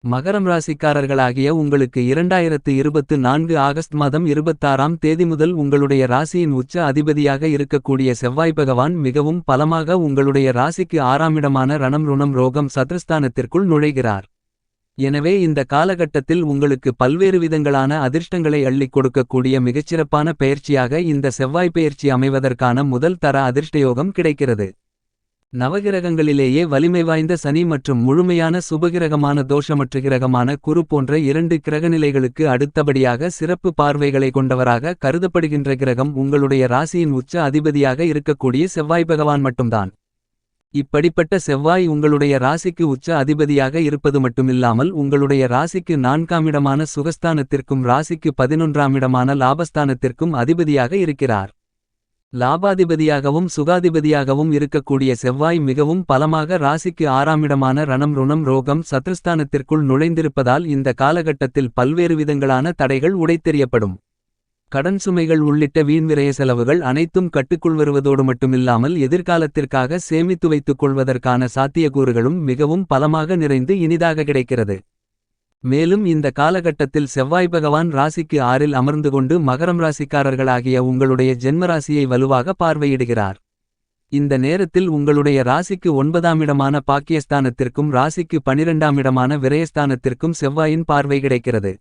மகரம் ராசிக்காரர்களாகிய உங்களுக்கு 2024 ஆகஸ்ட் மாதம் 26ஆம் தேதி முதல் உங்களுடைய ராசியின் உச்ச அதிபதியாக இருக்கக்கூடிய செவ்வாய் பகவான் மிகவும் பலமாக உங்களுடைய ராசிக்கு 6ஆம் இடமான ரணம் ருணம் ரோகம் சத்ருஸ்தானத்திற்குள் நுழைகிறார். எனவே இந்த காலகட்டத்தில் உங்களுக்கு பல்வேறு விதங்களான அதிர்ஷ்டங்களை அள்ளிக் கொடுக்கக்கூடிய மிகச்சிறப்பான பெயர்ச்சியாக இந்த செவ்வாய் பெயர்ச்சி அமைவதற்கான முதல் தர அதிர்ஷ்டயோகம் கிடைக்கிறது. நவகிரகங்களிலேயே வலிமை வாய்ந்த சனி மற்றும் முழுமையான சுபகிரகமான தோஷமற்ற கிரகமான குரு போன்ற 2 கிரகநிலைகளுக்கு அடுத்தபடியாக சிறப்பு பார்வைகளை கொண்டவராக கருதப்படுகின்ற கிரகம் உங்களுடைய ராசியின் உச்ச அதிபதியாக இருக்கக்கூடிய செவ்வாய் பகவான் மட்டும்தான். இப்படிப்பட்ட செவ்வாய் உங்களுடைய ராசிக்கு உச்ச அதிபதியாக இருப்பது மட்டுமில்லாமல் உங்களுடைய ராசிக்கு 4ஆம் இடமான சுகஸ்தானத்திற்கும் ராசிக்கு 11ஆம் இடமான லாபஸ்தானத்திற்கும் அதிபதியாக இருக்கிறார். லாபாதிபதியாகவும் சுகாதிபதியாகவும் இருக்கக்கூடிய செவ்வாய் மிகவும் பலமாக ராசிக்கு 6ஆம் இடமான ரணம் ருணம் ரோகம் சத்ருஸ்தானத்திற்குள் நுழைந்திருப்பதால் இந்த காலகட்டத்தில் பல்வேறு விதங்களான தடைகள் உடைத்தெறியப்படும். கடன் சுமைகள் உள்ளிட்ட வீண்விரய செலவுகள் அனைத்தும் கட்டுக்குள் வருவதோடு மட்டுமில்லாமல் எதிர்காலத்திற்காக சேமித்து வைத்துக் கொள்வதற்கான சாத்தியக்கூறுகளும் மிகவும் பலமாக நிறைந்து இனிதாக கிடைக்கிறது. மேலும் இந்த காலகட்டத்தில் செவ்வாய் பகவான் ராசிக்கு 6இல் அமர்ந்து கொண்டு மகரம் ராசிக்காரர்களாகிய உங்களுடைய ஜென்மராசியை வலுவாக பார்வையிடுகிறார். இந்த நேரத்தில் உங்களுடைய ராசிக்கு 9ஆம் இடமான பாக்கியஸ்தானத்திற்கும் ராசிக்கு 12ஆம் இடமான விரயஸ்தானத்திற்கும் செவ்வாயின் பார்வை கிடைக்கிறது.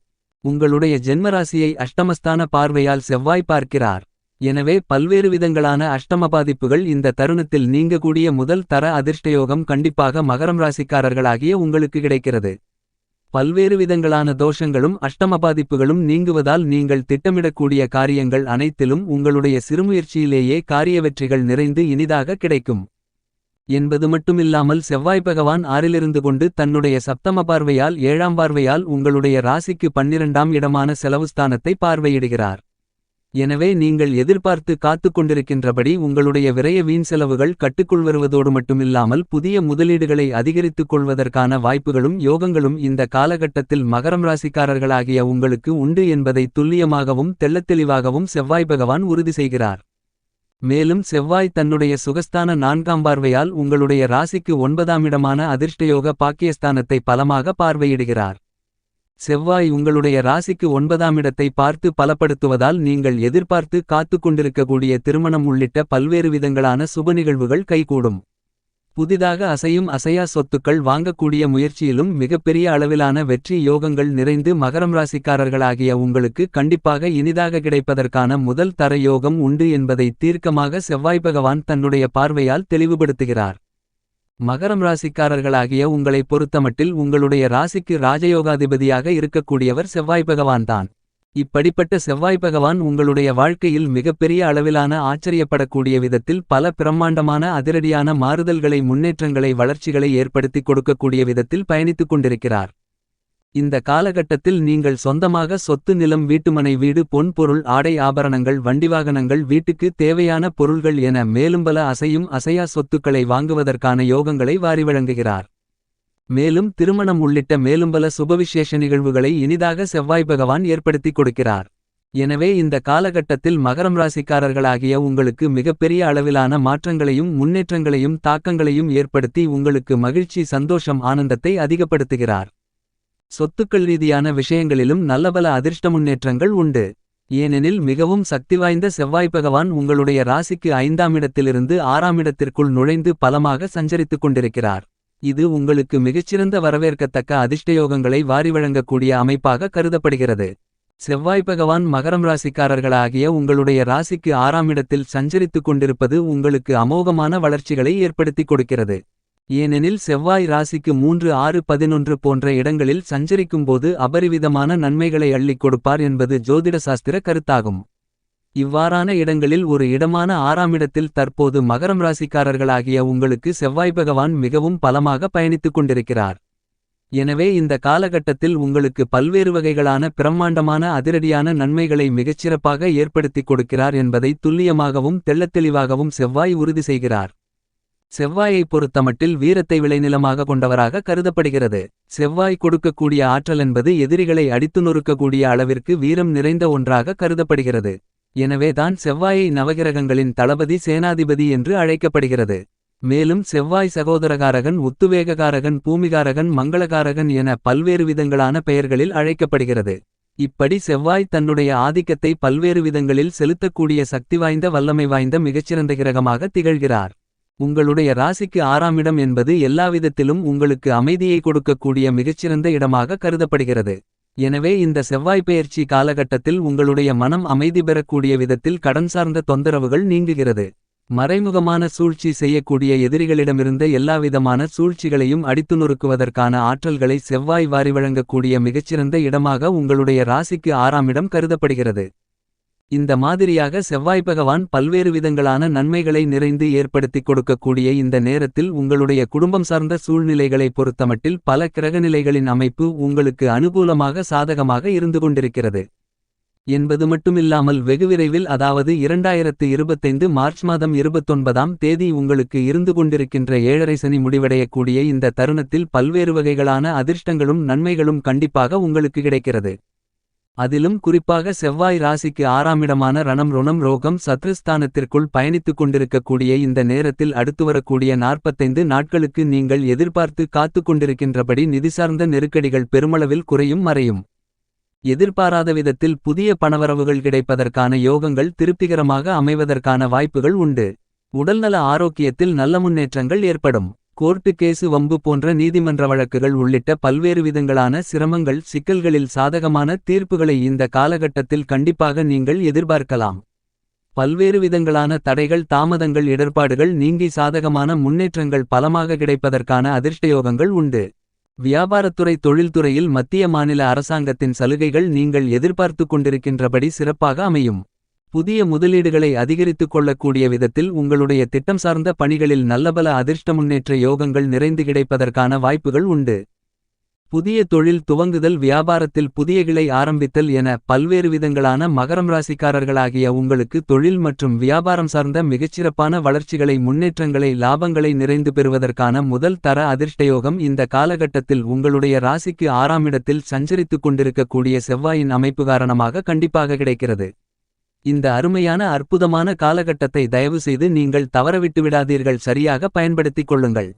உங்களுடைய ஜென்மராசியை அஷ்டமஸ்தான பார்வையால் செவ்வாய் பார்க்கிறார். எனவே பல்வேறு விதங்களான அஷ்டம பாதிப்புகள் இந்த தருணத்தில் நீங்கக்கூடிய முதல் தர அதிர்ஷ்டயோகம் கண்டிப்பாக மகரம் ராசிக்காரர்களாகிய உங்களுக்கு கிடைக்கிறது. பல்வேறு விதங்களான தோஷங்களும் அஷ்டம பாதிப்புகளும் நீங்குவதால் நீங்கள் திட்டமிடக்கூடிய காரியங்கள் அனைத்திலும் உங்களுடைய சிறுமுயற்சியிலேயே காரிய வெற்றிகள் நிறைந்து இனிதாக கிடைக்கும் என்பது மட்டுமில்லாமல் செவ்வாய் பகவான் 6இலிருந்து கொண்டு தன்னுடைய சப்தம பார்வையால் 7ஆம் பார்வையால் உங்களுடைய ராசிக்கு 12ஆம் இடமான செலவுஸ்தானத்தை பார்வையிடுகிறார். எனவே நீங்கள் எதிர்பார்த்து காத்துக் கொண்டிருக்கின்றபடி உங்களுடைய விரய வீண் செலவுகள் கட்டுக்குள் வருவதோடு மட்டுமில்லாமல் புதிய முதலீடுகளை அதிகரித்துக் கொள்வதற்கான வாய்ப்புகளும் யோகங்களும் இந்த காலகட்டத்தில் மகரம் ராசிக்காரர்களாகிய உங்களுக்கு உண்டு என்பதை துல்லியமாகவும் தெள்ளத்தெளிவாகவும் செவ்வாய் பகவான் உறுதி செய்கிறார். மேலும் செவ்வாய் தன்னுடைய சுகஸ்தான 4ஆம் பார்வையால் உங்களுடைய ராசிக்கு 9ஆம் இடமான அதிர்ஷ்டயோக பாக்கியஸ்தானத்தை பலமாக பார்வையிடுகிறார். செவ்வாய் உங்களுடைய ராசிக்கு 9ஆம் இடத்தை பார்த்து பலப்படுத்துவதால் நீங்கள் எதிர்பார்த்து காத்துக் கொண்டிருக்கக்கூடிய திருமணம் உள்ளிட்ட பல்வேறு விதங்களான சுப நிகழ்வுகள் கைகூடும். புதிதாக அசையும் அசையா சொத்துக்கள் வாங்கக்கூடிய முயற்சியிலும் மிகப்பெரிய அளவிலான வெற்றி யோகங்கள் நிறைந்து மகரம் ராசிக்காரர்களாகிய உங்களுக்கு கண்டிப்பாக இனிதாக கிடைப்பதற்கான முதல் தர யோகம் உண்டு என்பதை தீர்க்கமாக செவ்வாய் பகவான் தன்னுடைய பார்வையால் தெளிவுபடுத்துகிறார். மகரம் ராசிக்காரர்களாகிய உங்களை பொறுத்தமட்டில் உங்களுடைய ராசிக்கு ராஜயோகாதிபதியாக இருக்கக்கூடியவர் செவ்வாய் பகவான்தான். இப்படிப்பட்ட செவ்வாய் பகவான் உங்களுடைய வாழ்க்கையில் மிகப்பெரிய அளவிலான ஆச்சரியப்படக்கூடிய விதத்தில் பல பிரம்மாண்டமான அதிரடியான மாறுதல்களை முன்னேற்றங்களை வளர்ச்சிகளை ஏற்படுத்திக் கொடுக்கக்கூடிய விதத்தில் பயணித்துக் கொண்டிருக்கிறார். இந்த காலகட்டத்தில் நீங்கள் சொந்தமாக சொத்து நிலம் வீட்டுமனை வீடு பொன் பொருள் ஆடை ஆபரணங்கள் வண்டிவாகனங்கள் வீட்டுக்கு தேவையான பொருள்கள் என மேலும் பல அசையும் அசையா சொத்துக்களை வாங்குவதற்கான யோகங்களை வாரி வழங்குகிறார். மேலும் திருமணம் உள்ளிட்ட மேலும் பல சுபவிசேஷ நிகழ்வுகளை இனிதாக செவ்வாய் பகவான் ஏற்படுத்திக் கொடுக்கிறார். எனவே இந்த காலகட்டத்தில் மகரம் ராசிக்காரர்களாகிய உங்களுக்கு மிகப்பெரிய அளவிலான மாற்றங்களையும் முன்னேற்றங்களையும் தாக்கங்களையும் ஏற்படுத்தி உங்களுக்கு மகிழ்ச்சி சந்தோஷம் ஆனந்தத்தை அதிகப்படுத்துகிறார். சொத்துக்கள் ரீதியான விஷயங்களிலும் நல்லபல அதிர்ஷ்ட முன்னேற்றங்கள் உண்டு. ஏனெனில் மிகவும் சக்தி வாய்ந்த செவ்வாய் பகவான் உங்களுடைய ராசிக்கு 5ஆம் இடத்திலிருந்து 6ஆம் இடத்திற்குள் நுழைந்து பலமாக சஞ்சரித்துக் கொண்டிருக்கிறார். இது உங்களுக்கு மிகச்சிறந்த வரவேற்கத்தக்க அதிர்ஷ்டயோகங்களை வாரி வழங்கக்கூடிய அமைப்பாக கருதப்படுகிறது. செவ்வாய் பகவான் மகரம் ராசிக்காரர்களாகிய உங்களுடைய ராசிக்கு 6ஆம் இடத்தில் சஞ்சரித்துக் கொண்டிருப்பது உங்களுக்கு அமோகமான வளர்ச்சிகளை ஏற்படுத்திக் கொடுக்கிறது. ஏனெனில் செவ்வாய் ராசிக்கு 3 6 11 போன்ற இடங்களில் சஞ்சரிக்கும்போது அபரிவிதமான நன்மைகளை அள்ளிக் கொடுப்பார் என்பது ஜோதிட சாஸ்திர கருத்தாகும். இவ்வாறான இடங்களில் ஒரு இடமான 6ஆம் இடத்தில் தற்போது மகரம் ராசிக்காரர்களாகிய உங்களுக்கு செவ்வாய் பகவான் மிகவும் பலமாக பயணித்துக் கொண்டிருக்கிறார். எனவே இந்த காலகட்டத்தில் உங்களுக்கு பல்வேறு வகைகளான பிரம்மாண்டமான அதிரடியான நன்மைகளை மிகச்சிறப்பாக ஏற்படுத்திக் கொடுக்கிறார் என்பதை துல்லியமாகவும் தெள்ளத்தெளிவாகவும் செவ்வாய் உறுதி செய்கிறார். செவ்வாயை பொறுத்தமட்டில் வீரத்தை விளைநிலமாக கொண்டவராக கருதப்படுகிறது. செவ்வாய் கொடுக்கக்கூடிய ஆற்றல் என்பது எதிரிகளை அடித்து நொறுக்கக்கூடிய அளவிற்கு வீரம் நிறைந்த ஒன்றாக கருதப்படுகிறது. எனவேதான் செவ்வாயை நவகிரகங்களின் தளபதி சேனாதிபதி என்று அழைக்கப்படுகிறது. மேலும் செவ்வாய் சகோதரகாரகன், உத்துவேககாரகன், பூமிகாரகன், மங்களகாரகன் என பல்வேறு விதங்களான பெயர்களில் அழைக்கப்படுகிறது. இப்படி செவ்வாய் தன்னுடைய ஆதிக்கத்தை பல்வேறு விதங்களில் செலுத்தக்கூடிய சக்தி வாய்ந்த வல்லமை வாய்ந்த மிகச்சிறந்த கிரகமாக திகழ்கிறார். உங்களுடைய ராசிக்கு 6ஆம் இடம் என்பது எல்லாவிதத்திலும் உங்களுக்கு அமைதியை கொடுக்கக்கூடிய மிகச்சிறந்த இடமாக கருதப்படுகிறது. எனவே இந்த செவ்வாய் பெயர்ச்சி காலகட்டத்தில் உங்களுடைய மனம் அமைதி பெறக்கூடிய விதத்தில் கடன் சார்ந்த தொந்தரவுகள் நீங்குகிறது. மறைமுகமான சூழ்ச்சி செய்யக்கூடிய எதிரிகளிடமிருந்த எல்லாவிதமான சூழ்ச்சிகளையும் அடித்து நொறுக்குவதற்கான ஆற்றல்களை செவ்வாய் வாரி வழங்கக்கூடிய மிகச்சிறந்த இடமாக உங்களுடைய ராசிக்கு 6ஆம் இடம் கருதப்படுகிறது. இந்த மாதிரியாக செவ்வாய் பகவான் பல்வேறு விதங்களான நன்மைகளை நிறைந்து ஏற்படுத்திக் கொடுக்கக்கூடிய இந்த நேரத்தில் உங்களுடைய குடும்பம் சார்ந்த சூழ்நிலைகளை பொறுத்தமட்டில் பல கிரகநிலைகளின் அமைப்பு உங்களுக்கு அனுகூலமாக சாதகமாக இருந்து கொண்டிருக்கிறது என்பது மட்டுமில்லாமல் வெகுவிரைவில், அதாவது 2025 மார்ச் மாதம் 29ஆம் தேதி உங்களுக்கு இருந்து கொண்டிருக்கின்ற 7.5 சனி முடிவடையக்கூடிய இந்த தருணத்தில் பல்வேறு வகைகளான அதிர்ஷ்டங்களும் நன்மைகளும் கண்டிப்பாக உங்களுக்கு கிடைக்கிறது. அதிலும் குறிப்பாக செவ்வாய் ராசிக்கு 6ஆம் இடமான ரணம் ருணம் ரோகம் சத்ருஸ்தானத்திற்குள் பயணித்துக் கொண்டிருக்கக்கூடிய இந்த நேரத்தில் அடுத்து வரக்கூடிய 45 நாட்களுக்கு நீங்கள் எதிர்பார்த்து காத்துக் கொண்டிருக்கின்றபடி நிதிசார்ந்த நெருக்கடிகள் பெருமளவில் குறையும் மறையும். எதிர்பாராத விதத்தில் புதிய பணவரவுகள் கிடைப்பதற்கான யோகங்கள் திருப்திகரமாக அமைவதற்கான வாய்ப்புகள் உண்டு. உடல்நல ஆரோக்கியத்தில் நல்ல முன்னேற்றங்கள் ஏற்படும். கோர்ட்டு கேசு வம்பு போன்ற நீதிமன்ற வழக்குகள் உள்ளிட்ட பல்வேறு விதங்களான சிரமங்கள் சிக்கல்களில் சாதகமான தீர்ப்புகளை இந்த காலகட்டத்தில் கண்டிப்பாக நீங்கள் எதிர்பார்க்கலாம். பல்வேறு விதங்களான தடைகள் தாமதங்கள் இடர்பாடுகள் நீங்கி சாதகமான முன்னேற்றங்கள் பலமாக கிடைப்பதற்கான அதிர்ஷ்டயோகங்கள் உண்டு. வியாபாரத்துறை தொழில்துறையில் மத்திய மாநில அரசாங்கத்தின் சலுகைகள் நீங்கள் எதிர்பார்த்து கொண்டிருக்கின்றபடி சிறப்பாக அமையும். புதிய முதலீடுகளை அதிகரித்துக் கொள்ளக்கூடிய விதத்தில் உங்களுடைய திட்டம் சார்ந்த பணிகளில் நல்லபல அதிர்ஷ்ட முன்னேற்ற யோகங்கள் நிறைந்து கிடைப்பதற்கான வாய்ப்புகள் உண்டு. புதிய தொழில் துவங்குதல், வியாபாரத்தில் புதிய கிளை ஆரம்பித்தல் என பல்வேறு விதங்களான மகரம் ராசிக்காரர்களாகிய உங்களுக்கு தொழில் மற்றும் வியாபாரம் சார்ந்த மிகச்சிறப்பான வளர்ச்சிகளை முன்னேற்றங்களை லாபங்களை நிறைந்து பெறுவதற்கான முதல் தர அதிர்ஷ்டயோகம் இந்த காலகட்டத்தில் உங்களுடைய ராசிக்கு 6ஆம் இடத்தில் சஞ்சரித்துக் கொண்டிருக்கக்கூடிய செவ்வாயின் அமைப்பு காரணமாக கண்டிப்பாக கிடைக்கிறது. இந்த அருமையான அற்புதமான காலகட்டத்தை தயவு செய்து நீங்கள் தவறவிட்டு விடாதீர்கள், சரியாக பயன்படுத்திக் கொள்ளுங்கள்.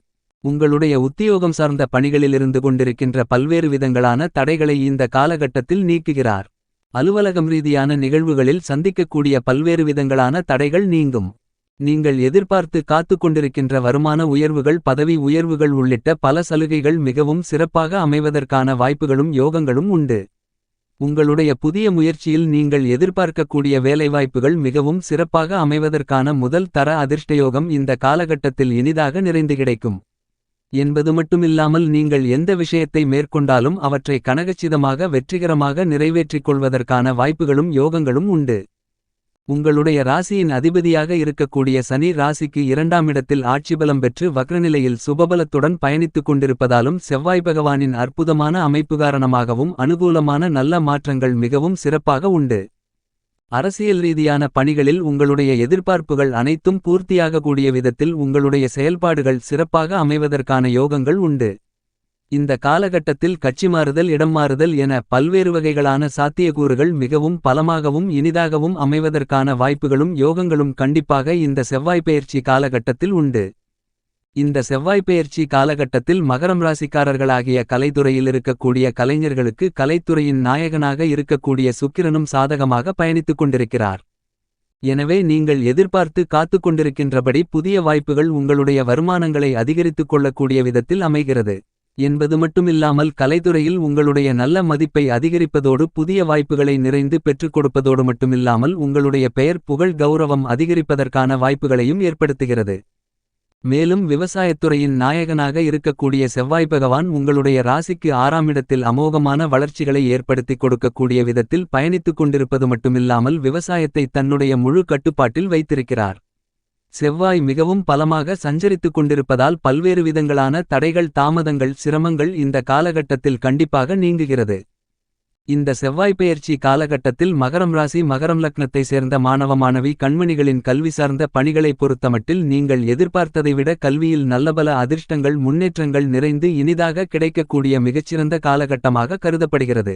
உங்களுடைய உத்தியோகம் சார்ந்த பணிகளிலிருந்து கொண்டிருக்கின்ற பல்வேறு விதங்களான தடைகளை இந்த காலகட்டத்தில் நீக்குகிறார். அலுவலகம் ரீதியான நிகழ்வுகளில் சந்திக்கக்கூடிய பல்வேறு விதங்களான தடைகள் நீங்கும். நீங்கள் எதிர்பார்த்து காத்துக் கொண்டிருக்கின்ற வருமான உயர்வுகள், பதவி உயர்வுகள் உள்ளிட்ட பல சலுகைகள் மிகவும் சிறப்பாக அமைவதற்கான வாய்ப்புகளும் யோகங்களும் உண்டு. உங்களுடைய புதிய முயற்சியில் நீங்கள் எதிர்பார்க்கக்கூடிய வேலைவாய்ப்புகள் மிகவும் சிறப்பாக அமைவதற்கான முதல் தர அதிர்ஷ்டயோகம் இந்த காலகட்டத்தில் இனிதாக நிறைந்து கிடைக்கும் என்பது மட்டுமில்லாமல் நீங்கள் எந்த விஷயத்தை மேற்கொண்டாலும் அவற்றை கனகச்சிதமாக வெற்றிகரமாக நிறைவேற்றிக் கொள்வதற்கான வாய்ப்புகளும் யோகங்களும் உண்டு. உங்களுடைய ராசியின் அதிபதியாக இருக்கக்கூடிய சனி ராசிக்கு 2ஆம் இடத்தில் ஆட்சிபலம் பெற்று வக்ரநிலையில் சுபபலத்துடன் பயணித்துக் கொண்டிருப்பதாலும் செவ்வாய் பகவானின் அற்புதமான அமைப்பு காரணமாகவும் அனுகூலமான நல்ல மாற்றங்கள் மிகவும் சிறப்பாக உண்டு. அரசியல் ரீதியான பணிகளில் உங்களுடைய எதிர்பார்ப்புகள் அனைத்தும் பூர்த்தியாகக்கூடிய விதத்தில் உங்களுடைய செயல்பாடுகள் சிறப்பாக அமைவதற்கான யோகங்கள் உண்டு. இந்த காலகட்டத்தில் கட்சி மாறுதல், இடம் மாறுதல் என பல்வேறு வகைகளான சாத்தியக்கூறுகள் மிகவும் பலமாகவும் இனிதாகவும் அமைவதற்கான வாய்ப்புகளும் யோகங்களும் கண்டிப்பாக இந்த செவ்வாய் பெயர்ச்சி காலகட்டத்தில் உண்டு. இந்த செவ்வாய் பெயர்ச்சி காலகட்டத்தில் மகரம் ராசிக்காரர்களாகிய கலைத்துறையில் இருக்கக்கூடிய கலைஞர்களுக்கு கலைத்துறையின் நாயகனாக இருக்கக்கூடிய சுக்கிரனும் சாதகமாக பயணித்துக் கொண்டிருக்கிறார். எனவே நீங்கள் எதிர்பார்த்து காத்துக் கொண்டிருக்கின்றபடி புதிய வாய்ப்புகள் உங்களுடைய வருமானங்களை அதிகரித்துக் கொள்ளக்கூடிய விதத்தில் அமைகிறது என்பது மட்டுமில்லாமல் கலைத்துறையில் உங்களுடைய நல்ல மதிப்பை அதிகரிப்பதோடு புதிய வாய்ப்புகளை நிறைந்து பெற்றுக் கொடுப்பதோடு மட்டுமில்லாமல் உங்களுடைய பெயர் புகழ் கௌரவம் அதிகரிப்பதற்கான வாய்ப்புகளையும் ஏற்படுத்துகிறது. மேலும் விவசாயத்துறையின் நாயகனாக இருக்கக்கூடிய செவ்வாய் பகவான் உங்களுடைய ராசிக்கு 6ஆம் இடத்தில் அமோகமான வளர்ச்சிகளை ஏற்படுத்திக் கொடுக்கக்கூடிய விதத்தில் பயணித்துக் கொண்டிருப்பது மட்டுமில்லாமல் விவசாயத்தை தன்னுடைய முழு கட்டுப்பாட்டில் வைத்திருக்கிறார். செவ்வாய் மிகவும் பலமாக சஞ்சரித்துக் கொண்டிருப்பதால் பல்வேறு விதங்களான தடைகள் தாமதங்கள் சிரமங்கள் இந்த காலகட்டத்தில் கண்டிப்பாக நீங்குகிறது. இந்த செவ்வாய் பெயர்ச்சி காலகட்டத்தில் மகரம் ராசி மகரம் லக்னத்தை சேர்ந்த மாணவ மாணவி கண்மணிகளின் கல்வி சார்ந்த பணிகளை பொறுத்தமட்டில் நீங்கள் எதிர்பார்த்ததை விட கல்வியில் நல்லபல அதிர்ஷ்டங்கள் முன்னேற்றங்கள் நிறைந்து இனிதாக கிடைக்கக்கூடிய மிகச்சிறந்த காலகட்டமாக கருதப்படுகிறது.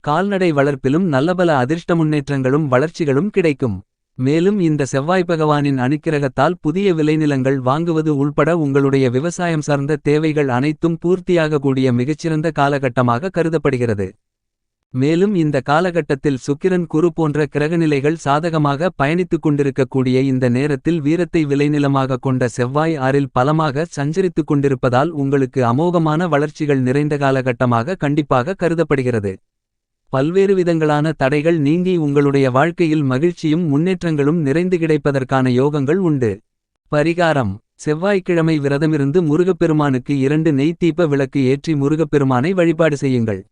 கால்நடை வளர்ப்பிலும் நல்லபல அதிர்ஷ்ட முன்னேற்றங்களும் வளர்ச்சிகளும் கிடைக்கும். மேலும் இந்த செவ்வாய் பகவானின் அனுக்கிரகத்தால் புதிய விளைநிலங்கள் வாங்குவது உள்பட உங்களுடைய விவசாயம் சார்ந்த தேவைகள் அனைத்தும் பூர்த்தியாகக்கூடிய மிகச்சிறந்த காலகட்டமாக கருதப்படுகிறது. மேலும் இந்த காலகட்டத்தில் சுக்கிரன் குரு போன்ற கிரகநிலைகள் சாதகமாக பயணித்துக் கொண்டிருக்கக்கூடிய இந்த நேரத்தில் வீரத்தை விளைநிலமாக கொண்ட செவ்வாய் ஆறில் பலமாக சஞ்சரித்துக் கொண்டிருப்பதால் உங்களுக்கு அமோகமான வளர்ச்சிகள் நிறைந்த காலகட்டமாக கண்டிப்பாக கருதப்படுகிறது. பல்வேறு விதங்களான தடைகள் நீங்கி உங்களுடைய வாழ்க்கையில் மகிழ்ச்சியும் முன்னேற்றங்களும் நிறைந்து கிடைப்பதற்கான யோகங்கள் உண்டு. பரிகாரம்: செவ்வாய்க்கிழமை விரதமிருந்து முருகப்பெருமானுக்கு 2 நெய் தீப விளக்கு ஏற்றி முருகப்பெருமானை வழிபாடு செய்யுங்கள்.